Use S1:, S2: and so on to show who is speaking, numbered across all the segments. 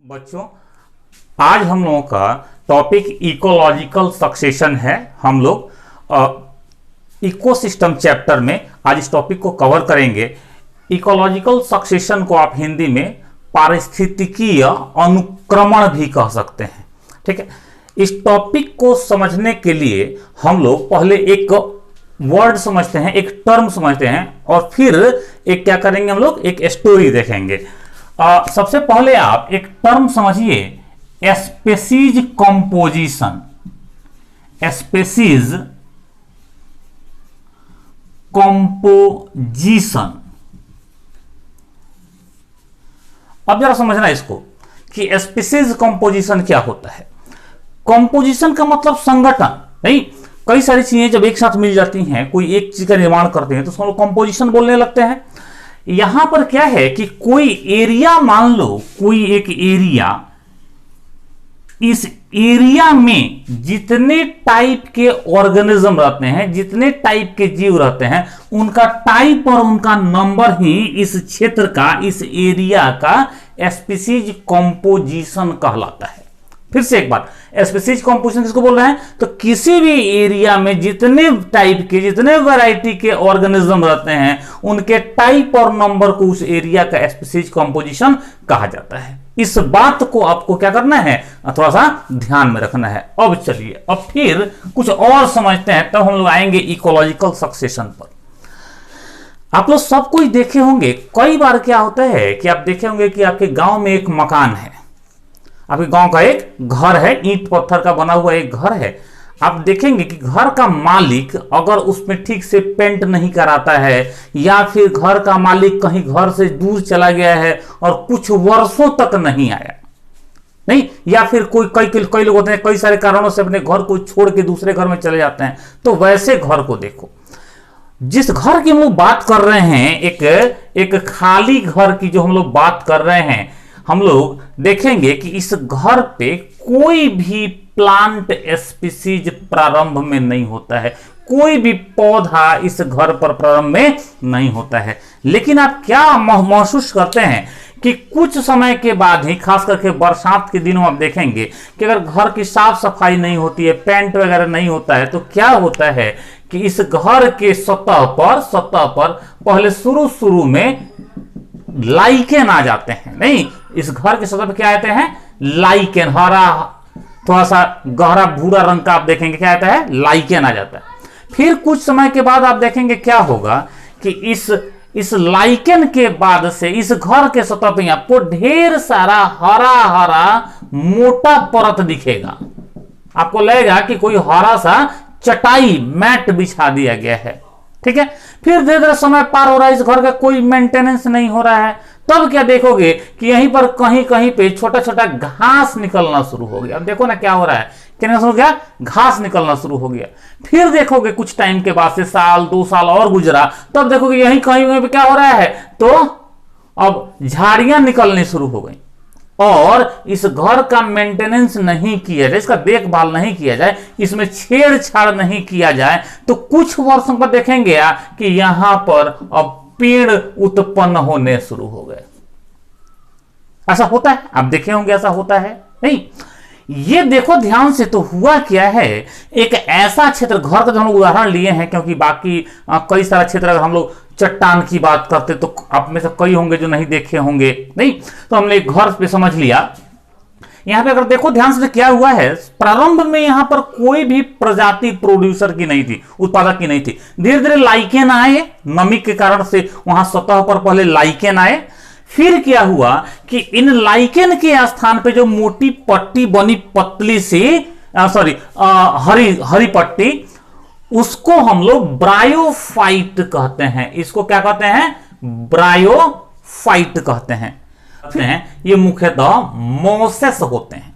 S1: बच्चों, आज हम लोगों का टॉपिक इकोलॉजिकल सक्सेशन है। हम लोग इकोसिस्टम चैप्टर में आज इस टॉपिक को कवर करेंगे। इकोलॉजिकल सक्सेशन को आप हिंदी में पारिस्थितिकीय अनुक्रमण भी कह सकते हैं। ठीक है, इस टॉपिक को समझने के लिए हम लोग पहले एक वर्ड समझते हैं, एक टर्म समझते हैं, और फिर एक क्या करेंगे, हम लोग एक स्टोरी देखेंगे। सबसे पहले आप एक टर्म समझिए, स्पेसीज कंपोजिशन। स्पेसीज कंपोजिशन, अब जरा समझना इसको कि स्पेसीज कंपोजिशन क्या होता है। कंपोजिशन का मतलब संगठन नहीं, कई सारी चीजें जब एक साथ मिल जाती हैं, कोई एक चीज का निर्माण करते हैं तो उसको कंपोजिशन बोलने लगते हैं। यहां पर क्या है कि कोई एरिया, मान लो कोई एक एरिया, इस एरिया में जितने टाइप के ऑर्गेनिज्म रहते हैं, जितने टाइप के जीव रहते हैं, उनका टाइप और उनका नंबर ही इस क्षेत्र का, इस एरिया का स्पीसीज कंपोजिशन कहलाता है। फिर से एक बार, स्पीसीज कंपोजिशन किसको बोल रहे हैं, तो किसी भी एरिया में जितने टाइप के, जितने वैरायटी के ऑर्गेनिज्म रहते हैं, उनके टाइप और नंबर को उस एरिया का स्पीसीज कंपोजिशन कहा जाता है। इस बात को आपको क्या करना है, थोड़ा सा ध्यान में रखना है। अब चलिए, अब फिर कुछ और समझते हैं, तब हम लोग आएंगे इकोलॉजिकल सक्सेशन पर। आप लोग सब कोई देखे होंगे, कई बार क्या होता है कि आप देखे होंगे कि आपके गांव में एक मकान है, आपके गांव का एक घर है, ईंट पत्थर का बना हुआ एक घर है। आप देखेंगे कि घर का मालिक अगर उसमें ठीक से पेंट नहीं कराता है, या फिर घर का मालिक कहीं घर से दूर चला गया है और कुछ वर्षों तक नहीं आया, नहीं, या फिर कई लोग होते हैं कई सारे कारणों से अपने घर को छोड़ के दूसरे घर में चले जाते हैं, तो वैसे घर को देखो। जिस घर की हम लोग बात कर रहे हैं, एक खाली घर की जो हम लोग बात कर रहे हैं, हम लोग देखेंगे कि इस घर पे कोई भी प्लांट स्पीसीज प्रारंभ में नहीं होता है, कोई भी पौधा इस घर पर प्रारंभ में नहीं होता है। लेकिन आप क्या महसूस करते हैं कि कुछ समय के बाद ही, खास करके बरसात के दिनों आप देखेंगे कि अगर घर की साफ सफाई नहीं होती है, पेंट वगैरह नहीं होता है, तो क्या होता है कि इस घर के सतह पर पहले शुरू में लाइकेन आ जाते हैं। नहीं, इस घर के सतह पर क्या आते हैं, लाइकेन, हरा, थोड़ा सा गहरा भूरा रंग का आप देखेंगे क्या आता है, लाइकेन आ जाता है। फिर कुछ समय के बाद आप देखेंगे क्या होगा कि इस लाइकेन के बाद से इस घर के सतह पे आपको ढेर सारा हरा मोटा परत दिखेगा। आपको लगेगा कि कोई हरा सा चटाई, मैट बिछा दिया गया है। ठीक है, फिर धीरे धीरे समय पार हो रहा है, इस घर का कोई मेंटेनेंस नहीं हो रहा है, तब क्या देखोगे कि यहीं पर कहीं पे छोटा छोटा घास निकलना शुरू हो गया। अब देखो ना क्या हो रहा है, क्या हो गया, घास निकलना शुरू हो गया। फिर देखोगे कुछ टाइम के बाद से, साल 2 साल और गुजरा, तब देखोगे यहीं कहीं पे क्या हो रहा है, तो अब झाड़ियां निकलनी शुरू हो गई। और इस घर का मेंटेनेंस नहीं किया जाए, इसका देखभाल नहीं किया जाए, इसमें छेड़छाड़ नहीं किया जाए, तो कुछ वर्षों पर देखेंगे कि यहां पर अब पेड़ उत्पन्न होने शुरू हो गए। ऐसा होता है, आप देखे होंगे ऐसा होता है नहीं। ये देखो ध्यान से, तो हुआ क्या है, एक ऐसा क्षेत्र, घर का जो हम लोग उदाहरण लिए हैं, क्योंकि बाकी कई सारा क्षेत्र अगर हम लोग चट्टान की बात करते तो आप में से कई होंगे जो नहीं देखे होंगे, नहीं, तो हमने एक घर पे समझ लिया। यहां पे अगर देखो ध्यान से, क्या हुआ है, प्रारंभ में यहां पर कोई भी प्रजाति प्रोड्यूसर की नहीं थी, उत्पादक की नहीं थी। धीरे धीरे लाइकेन आए, नमी के कारण से वहां सतह पर पहले लाइकेन आए। फिर क्या हुआ कि इन लाइकेन के स्थान पे जो मोटी पट्टी बनी, पतली सी हरी पट्टी, उसको हम लोग ब्रायोफाइट कहते हैं। इसको क्या कहते हैं, ब्रायोफाइट कहते हैं। ये मुख्यतः मोसेस होते हैं,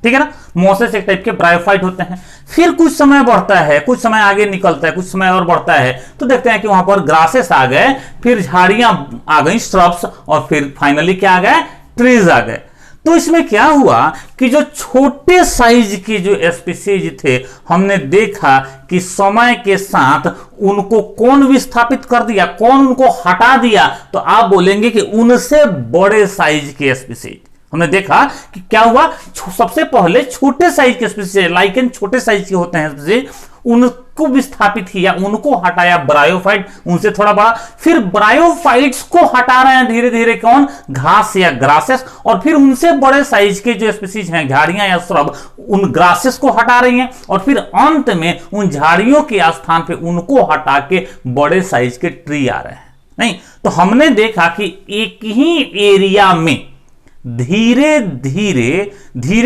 S1: ठीक है ना, मोसेस एक टाइप के ब्रायोफाइट होते हैं। फिर कुछ समय बढ़ता है, कुछ समय आगे निकलता है, कुछ समय और बढ़ता है, तो देखते हैं कि वहां पर ग्रासेस आ गए, फिर झाड़ियां आ गई, श्रब्स, और फिर फाइनली क्या आ गए, ट्रीज आ गए। तो इसमें क्या हुआ कि जो छोटे साइज के जो स्पीसीज थे, हमने देखा कि समय के साथ उनको कौन विस्थापित कर दिया, कौन उनको हटा दिया, तो आप बोलेंगे कि उनसे बड़े साइज के स्पीसीज, हमने देखा कि क्या हुआ, सबसे पहले छोटे साइज के स्पीसीज, लाइकेन छोटे साइज के होते हैं स्पीसीज, उनको विस्थापित किया, उनको हटाया ब्रायोफाइट, उनसे थोड़ा बड़ा, फिर ब्रायोफाइट्स को हटा रहे हैं धीरे धीरे कौन, घास या ग्रासेस, और फिर उनसे बड़े साइज के जो स्पीसीज हैं झाड़ियां या श्रब, उन ग्रासेस को हटा रही हैं, और फिर अंत में उन झाड़ियों के स्थान पे उनको हटा के बड़े साइज के ट्री आ रहे हैं। नहीं तो हमने देखा कि एक ही एरिया में धीरे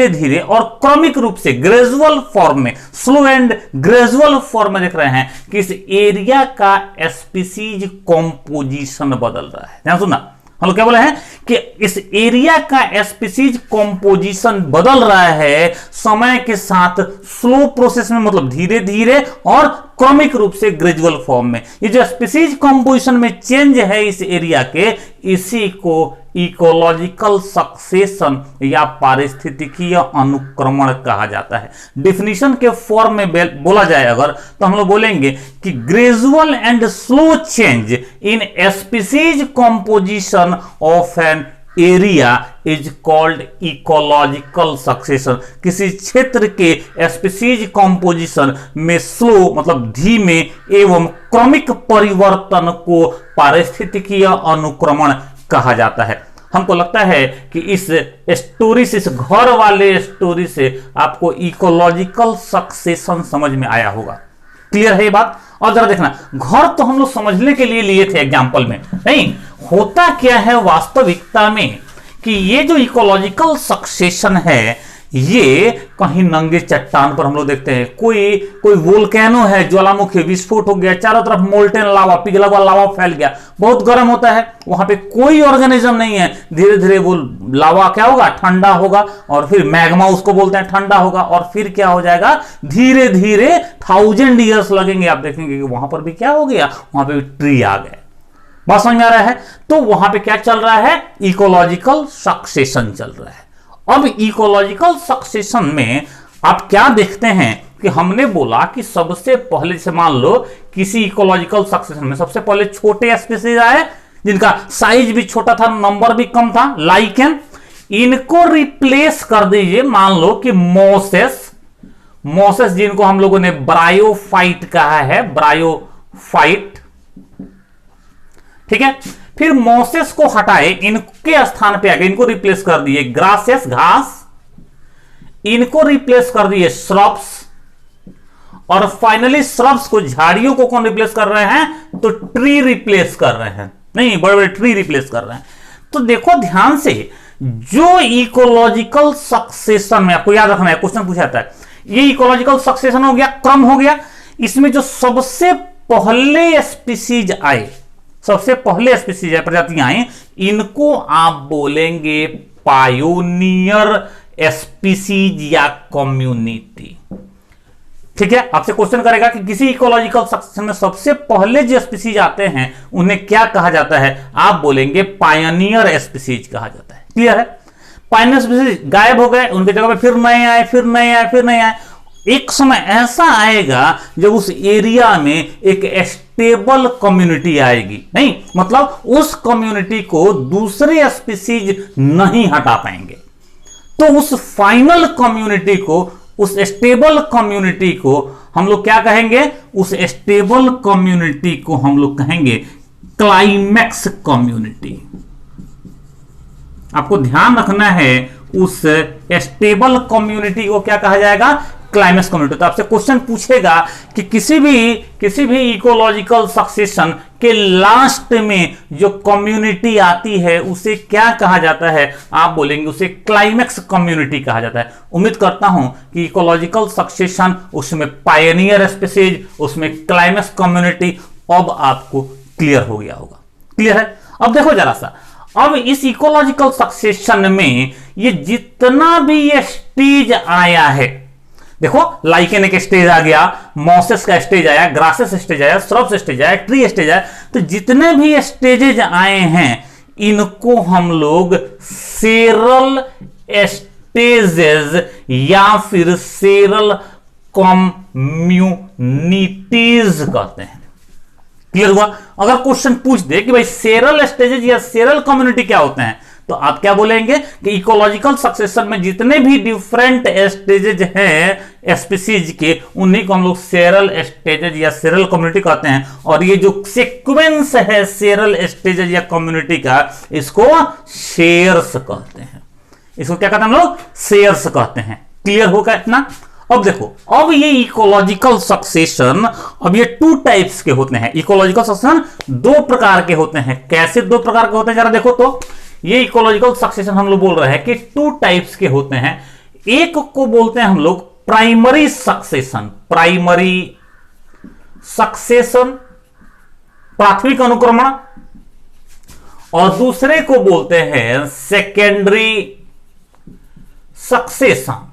S1: धीरे और क्रमिक रूप से ग्रेजुअल फॉर्म में, स्लो एंड ग्रेजुअल फॉर्म में देख रहे हैं कि इस एरिया का स्पीसीज कॉम्पोजिशन बदल रहा है। ध्यान सुनना, हम लोग क्या बोले हैं कि इस एरिया का स्पीसीज कॉम्पोजिशन बदल रहा है समय के साथ, स्लो प्रोसेस में, मतलब धीरे धीरे और क्रमिक रूप से ग्रेजुअल फॉर्म में। ये जो स्पीसीज कॉम्पोजिशन में चेंज है इस एरिया के, इसी को इकोलॉजिकल सक्सेशन या पारिस्थितिकीय अनुक्रमण कहा जाता है। डिफिनीशन के फॉर्म में बोला जाए अगर, तो हम लोग बोलेंगे कि gradual and slow change in species composition of an area is called ecological succession. किसी क्षेत्र के स्पीसीज कॉम्पोजिशन में स्लो मतलब धीमे एवं क्रमिक परिवर्तन को पारिस्थितिकीय अनुक्रमण कहा जाता है। हमको लगता है कि इस स्टोरी से, इस घर वाले स्टोरी से आपको इकोलॉजिकल सक्सेशन समझ में आया होगा। क्लियर है ये बात? और जरा देखना, घर तो हम लोग समझने के लिए लिए थे एग्जाम्पल में, नहीं होता क्या है वास्तविकता में कि ये जो इकोलॉजिकल सक्सेशन है, ये कहीं नंगे चट्टान पर हम लोग देखते हैं, कोई वोल्केनो है, ज्वालामुखी विस्फोट हो गया, चारों तरफ मोल्टेन लावा, पिघला हुआ लावा फैल गया, बहुत गर्म होता है, वहां पे कोई ऑर्गेनिज्म नहीं है, धीरे धीरे वो लावा क्या होगा, ठंडा होगा, और फिर मैग्मा उसको बोलते हैं, ठंडा होगा, और फिर क्या हो जाएगा, धीरे धीरे 1000 ईयर्स लगेंगे, आप देखेंगे कि वहां पर भी क्या हो गया, वहां पे भी ट्री आ गए। बात समझ में आ रहा है? तो वहां पे क्या चल रहा है, इकोलॉजिकल सक्सेशन चल रहा है। अब इकोलॉजिकल सक्सेशन में आप क्या देखते हैं कि हमने बोला कि सबसे पहले, जैसे मान लो किसी इकोलॉजिकल सक्सेशन में सबसे पहले छोटे स्पीसीज आए जिनका साइज भी छोटा था, नंबर भी कम था, लाइकेन, इनको रिप्लेस कर दीजिए, मान लो कि मोसेस जिनको हम लोगों ने ब्रायोफाइट कहा है, ब्रायोफाइट, ठीक है। फिर मोसेस को हटाए, इनके स्थान पे आ गए, इनको रिप्लेस कर दिए ग्रासेस, घास, इनको रिप्लेस कर दिए श्रब्स, और फाइनली श्रब्स को, झाड़ियों को कौन रिप्लेस कर रहे हैं, तो ट्री रिप्लेस कर रहे हैं, नहीं बड़े बड़े ट्री रिप्लेस कर रहे हैं। तो देखो ध्यान से, जो इकोलॉजिकल सक्सेशन में आपको याद रखना है, क्वेश्चन पूछा जाता है, ये इकोलॉजिकल सक्सेशन हो गया, क्रम हो गया, इसमें जो सबसे पहले स्पीसीज आए, सबसे पहले स्पीसीज प्रजातियां आई, इनको आप बोलेंगे पायोनियर स्पीसीज या कम्युनिटी। ठीक है, आपसे क्वेश्चन करेगा कि किसी इकोलॉजिकल सक्सेशन में सबसे पहले जो स्पीसीज आते हैं उन्हें क्या कहा जाता है, आप बोलेंगे पायोनियर स्पीसीज कहा जाता है। क्लियर है? पायोनियर स्पीसीज गायब हो गए, उनके जगह पे फिर नए आए, फिर नए आए, फिर नए आए। एक समय ऐसा आएगा जब उस एरिया में एक स्टेबल कम्युनिटी आएगी, नहीं मतलब उस कम्युनिटी को दूसरे स्पीसीज नहीं हटा पाएंगे, तो उस फाइनल कम्युनिटी को, उस स्टेबल कम्युनिटी को हम लोग क्या कहेंगे, उस स्टेबल कम्युनिटी को हम लोग कहेंगे क्लाइमैक्स कम्युनिटी। आपको ध्यान रखना है, उस स्टेबल कम्युनिटी को क्या कहा जाएगा, क्लाइमैक्स कम्युनिटी। तो आपसे क्वेश्चन पूछेगा कि किसी भी इकोलॉजिकल सक्सेशन के लास्ट में जो कम्युनिटी आती है उसे क्या कहा जाता है, आप बोलेंगे उसे क्लाइमैक्स कम्युनिटी कहा जाता है। उम्मीद करता हूं कि इकोलॉजिकल सक्सेशन, उसमें पायनियर स्पीसीज, उसमें क्लाइमैक्स कम्युनिटी अब आपको क्लियर हो गया होगा। क्लियर है? अब देखो जरा सा, अब इस इकोलॉजिकल सक्सेशन में ये जितना भी ये स्टेज आया है, देखो लाइकेन एक स्टेज आ गया, मॉसेस का स्टेज आया, ग्रासेस स्टेज आया, श्रब्स स्टेज आया, ट्री स्टेज आया, तो जितने भी स्टेजेज आए हैं इनको हम लोग सेरल स्टेजेस या फिर सेरल कम्युनिटीज कहते हैं। क्लियर हुआ? अगर क्वेश्चन पूछ दे कि भाई सेरल स्टेजेस या सेरल कम्युनिटी क्या होते हैं, तो आप क्या बोलेंगे कि इकोलॉजिकल सक्सेशन में जितने भी डिफरेंट स्टेजेज हैं स्पीसीज के, उन्हीं को हम लोग सेरल स्टेजेज या सेरल कम्युनिटी कहते हैं। और ये जो सीक्वेंस है सेरल स्टेजेज या कम्युनिटी का, इसको शेयर्स कहते हैं। इसको क्या कहते हैं हम लोग? शेयर्स कहते हैं। क्लियर होगा इतना? अब देखो, अब ये इकोलॉजिकल सक्सेशन, अब ये 2 टाइप्स के होते हैं। इकोलॉजिकल सक्सेशन 2 प्रकार के होते हैं। कैसे 2 प्रकार के होते हैं जरा देखो तो। ये इकोलॉजिकल सक्सेशन हम लोग बोल रहे हैं कि 2 टाइप्स के होते हैं। एक को बोलते हैं हम लोग प्राइमरी सक्सेशन, प्राइमरी सक्सेशन, प्राथमिक अनुक्रमण, और दूसरे को बोलते हैं सेकेंडरी सक्सेशन।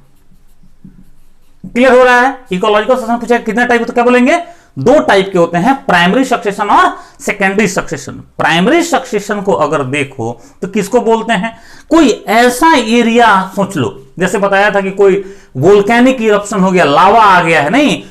S1: क्लियर हो रहा है? इकोलॉजिकल सक्सेशन पूछा कितने टाइप होते, क्या बोलेंगे? 2 टाइप के होते हैं, प्राइमरी सक्सेशन और सेकेंडरी सक्सेशन। प्राइमरी सक्सेशन को अगर देखो तो किसको बोलते हैं? कोई ऐसा एरिया सोच लो, जैसे बताया था कि कोई वोल्केनिक इरप्शन हो गया, लावा आ गया है, नहीं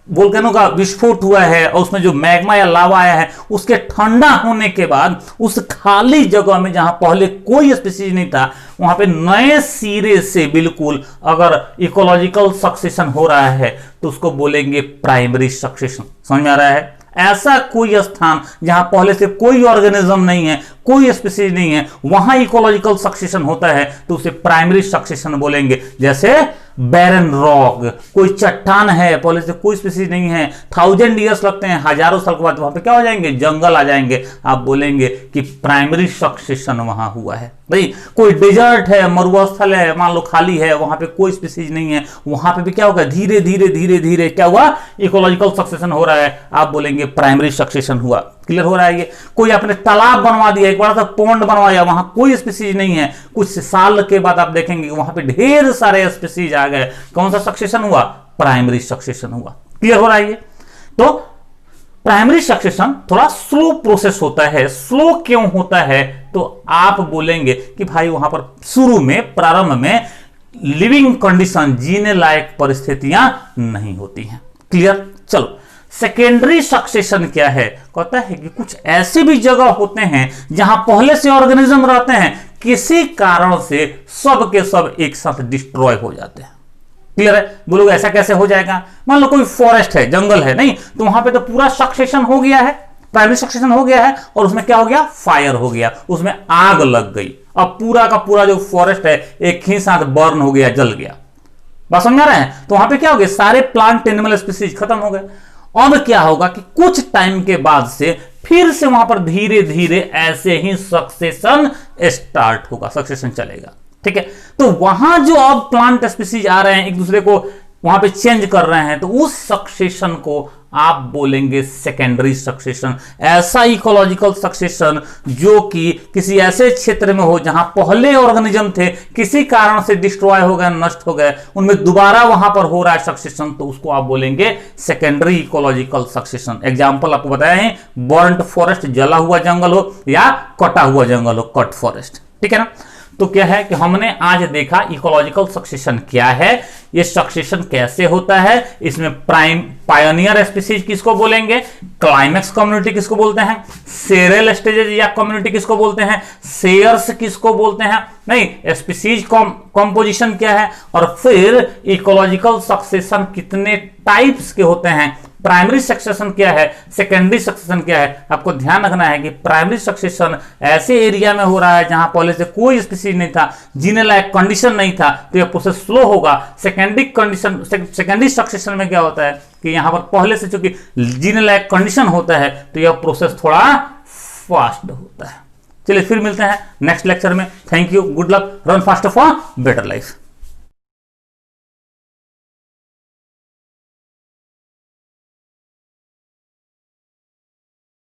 S1: वोल्केनो का विस्फोट हुआ है और उसमें जो मैग्मा या लावा आया है, उसके ठंडा होने के बाद उस खाली जगह में जहां पहले कोई स्पीसीज नहीं था, वहां पे नए सिरे से बिल्कुल अगर इकोलॉजिकल सक्सेशन हो रहा है तो उसको बोलेंगे प्राइमरी सक्सेशन। समझ में आ रहा है? ऐसा कोई स्थान जहां पहले से कोई ऑर्गेनिज्म नहीं है, कोई स्पीसीज नहीं है, वहां इकोलॉजिकल सक्सेशन होता है तो उसे प्राइमरी सक्सेशन बोलेंगे। जैसे बैरन रॉक, कोई चट्टान है, पहले से कोई स्पीसीज नहीं है, 1000 ईयर्स लगते हैं, हजारों साल के बाद वहां पे क्या हो जाएंगे? जंगल आ जाएंगे। आप बोलेंगे कि प्राइमरी सक्सेशन वहां हुआ है। भाई कोई डेजर्ट है, मरुस्थल है, मान लो खाली है, वहां पे कोई स्पीसीज नहीं है, वहां पे भी क्या होगा? धीरे धीरे धीरे धीरे क्या हुआ? इकोलॉजिकल सक्सेशन हो रहा है। आप बोलेंगे प्राइमरी सक्सेशन हुआ। क्लियर हो रहा है? ये कोई आपने तालाब बनवा दिया, एक बड़ा सा पॉन्ड बनवाया, वहां कोई स्पीसीज नहीं है, कुछ साल के बाद आप देखेंगे वहां पे ढेर सारे स्पीसीज आ गए। कौन सा सक्सेशन हुआ? प्राइमरी सक्सेशन हुआ। क्लियर हो रहा है? ये तो प्राइमरी सक्सेशन थोड़ा स्लो प्रोसेस होता है। स्लो क्यों होता है? तो आप बोलेंगे कि भाई वहां पर शुरू में, प्रारंभ में लिविंग कंडीशन, जीने लायक परिस्थितियां नहीं होती हैं। क्लियर? चलो, सेकेंडरी सक्सेशन क्या है? कहता है कि कुछ ऐसे भी जगह होते हैं जहां पहले से ऑर्गेनिज्म रहते हैं, किसी कारण से सब के सब एक साथ डिस्ट्रॉय हो जाते हैं। क्लियर है? बोलोगे ऐसा कैसे हो जाएगा? मान लो कोई फॉरेस्ट है, जंगल है, नहीं तो वहां पे तो पूरा सक्सेशन हो गया है, प्राइमरी सक्सेशन हो गया है, और उसमें क्या हो गया? फायर हो गया, उसमें आग लग गई। अब पूरा का पूरा जो फॉरेस्ट है एक ही साथ बर्न हो गया, जल गया। बात समझ आ रहा है? तो वहां पे क्या हो गया? सारे प्लांट एनिमल स्पीसीज खत्म हो गए। अब क्या होगा कि कुछ टाइम के बाद से फिर से वहां पर धीरे धीरे ऐसे ही सक्सेशन स्टार्ट होगा, सक्सेशन चलेगा। ठीक है? तो वहां जो अब प्लांट स्पीसीज आ रहे हैं, एक दूसरे को वहां पे चेंज कर रहे हैं, तो उस सक्सेशन को आप बोलेंगे सेकेंडरी सक्सेशन। ऐसा इकोलॉजिकल सक्सेशन जो कि किसी ऐसे क्षेत्र में हो जहां पहले ऑर्गेनिज्म थे, किसी कारण से डिस्ट्रॉय हो गए, नष्ट हो गए, उनमें दोबारा वहां पर हो रहा है सक्सेशन, तो उसको आप बोलेंगे सेकेंडरी इकोलॉजिकल सक्सेशन। एग्जांपल आपको बताया है, बर्न्ड फॉरेस्ट, जला हुआ जंगल हो, या कटा हुआ जंगल हो, कट फॉरेस्ट। ठीक है ना? तो क्या है कि हमने आज देखा इकोलॉजिकल सक्सेशन क्या है, ये सक्सेशन कैसे होता है, इसमें पायोनियर स्पीसीज किसको बोलेंगे, क्लाइमेक्स कम्युनिटी किसको बोलते हैं, सेरल स्टेजेस या कम्युनिटी किसको बोलते हैं, शेयर्स किसको बोलते हैं, नहीं स्पीसीज कंपोजिशन क्या है, और फिर इकोलॉजिकल सक्सेशन कितने टाइप्स के होते हैं, प्राइमरी सक्सेशन क्या है, सेकेंडरी सक्सेशन क्या है। आपको ध्यान रखना है कि प्राइमरी सक्सेशन ऐसे एरिया में हो रहा है जहां पहले से कोई स्पीसीज नहीं था, जीने लायक कंडीशन नहीं था, तो यह प्रोसेस स्लो होगा। सेकेंडरी सक्सेशन में क्या होता है कि यहां पर पहले से चूंकि जीने लायक कंडीशन होता है, तो यह प्रोसेस थोड़ा फास्ट होता है। चलिए फिर मिलते हैं नेक्स्ट लेक्चर में। Thank you, good luck, run fast for better life.